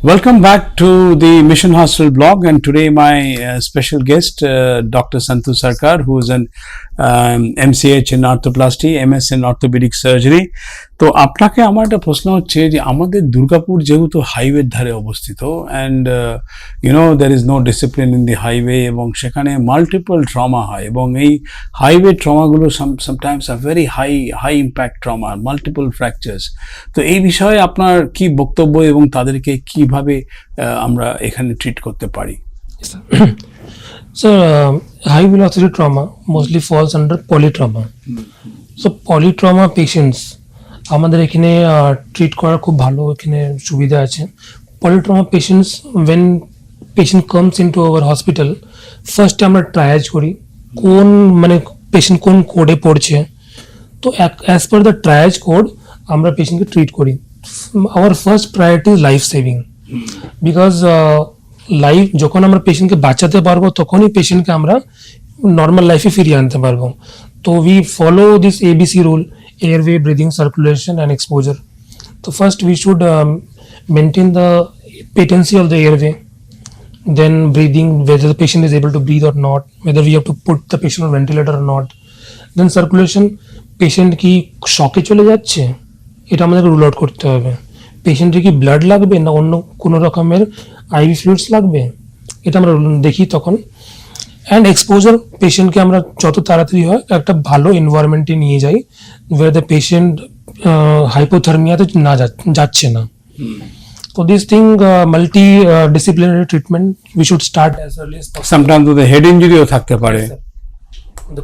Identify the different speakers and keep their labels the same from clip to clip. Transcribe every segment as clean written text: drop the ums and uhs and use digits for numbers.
Speaker 1: Welcome back to the Mission Hospital blog, and today my special guest, Dr. Santu Sarkar, who is an MCH in arthroplasty, MS in orthopedic surgery. তো আপনাকে আমার একটা প্রশ্ন হচ্ছে যে আমাদের দুর্গাপুর যেহেতু হাইওয়ের ধারে অবস্থিত and there is no discipline in the highway এবং সেখানে মাল্টিপল ট্রমা হয় এবং এই highway ট্রমাগুলো sometimes are very high impact trauma, multiple fractures. তো এই বিষয়ে আপনার কি বক্তব্য এবং তাদেরকে কিভাবে আমরা এখানে ট্রিট করতে পারি?
Speaker 2: So high velocity trauma mostly falls under polytrauma. So polytrauma patients আমাদের এখানে ট্রিট করার খুব ভালো এখানে সুবিধা আছে. Polytrauma patients, when patient comes into our hospital, first আমরা ট্রায়াজ করি কোন পেশেন্ট কোন কোডে পড়ছে. তো as per the triage code আমরা পেশেন্টকে ট্রিট করি. Our first priority is life saving, because life যখন আমরা পেশেন্টকে বাঁচাতে পারবো তখনই পেশেন্টকে আমরা নর্মাল লাইফে ফিরিয়ে আনতে পারবো. তো we follow this ABC rule: airway, breathing, circulation and exposure. So first we should maintain the patency of the airway, then breathing, whether the patient is able to breathe or not, whether we have to put the patient on ventilator or not. Then circulation, patient কি শকে চলে যাচ্ছে এটা আমাদের rule out করতে হবে. পেশেন্টের কি blood লাগবে না অন্য কোনো রকমের আইভি ফ্লুইডস লাগবে এটা আমরা দেখি তখন. অ্যান্ড এক্সপোজার, পেশেন্টকে আমরা যত তাড়াতাড়ি হয় একটা ভালো এনভায়রনমেন্টে নিয়ে যাই where the patient hypothermiaতে না যাচ্ছে না. So this thing, multi-disciplinary treatment we should start as early as possible.
Speaker 1: Sometimes the head injury ও থাকতে পারে.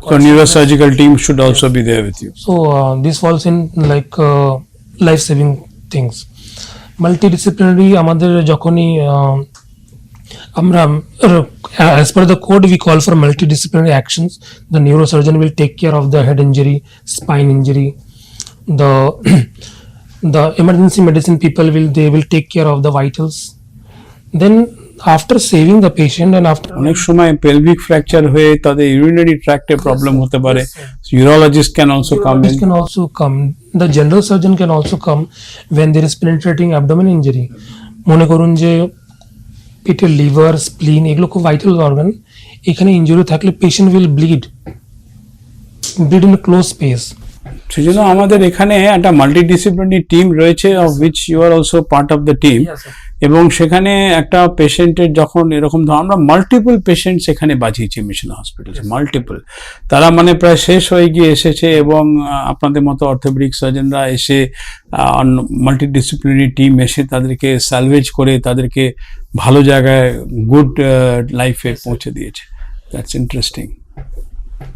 Speaker 1: So neurosurgical team should also be there with you.
Speaker 2: So this falls in like life-saving things. Multidisciplinary আমাদের যখনই আমরা as per the code we call for multidisciplinary actions. The neurosurgeon will take care of the head injury, spine injury. The emergency medicine people will take care of the vitals. Then after saving the patient and after
Speaker 1: অনেক সময় pelvic fracture হয়ে তাদের urinary tract এ problem হতে পারে. Urologist can also come. The general surgeon can also come when there is penetrating abdomen injury. মনে করুন যে পেটের লিভার, স্প্লিন এগুলো খুব ভাইটাল অর্গান, এখানে ইনজুরি থাকলে patient will bleed in a close space. সেজন্য আমাদের এখানে একটা মাল্টিডিসিপ্লিনারি টিম রয়েছে, of which you are also part of the team. এবং সেখানে একটা পেশেন্টের যখন এরকম আমরা মাল্টিপল পেশেন্টস এখানে বাঁচিয়েছি মিশন হসপিটাল, মাল্টিপল. তারা প্রায় শেষ হয়ে গিয়ে এসেছে এবং আপনাদের মতো অর্থোপেডিক সার্জনরা এসে মাল্টিডিসিপ্লিনারি টিম এসে তাদেরকে স্যালভেজ করে তাদেরকে ভালো জায়গায় গুড লাইফে পৌঁছে দিয়েছে. That's interesting.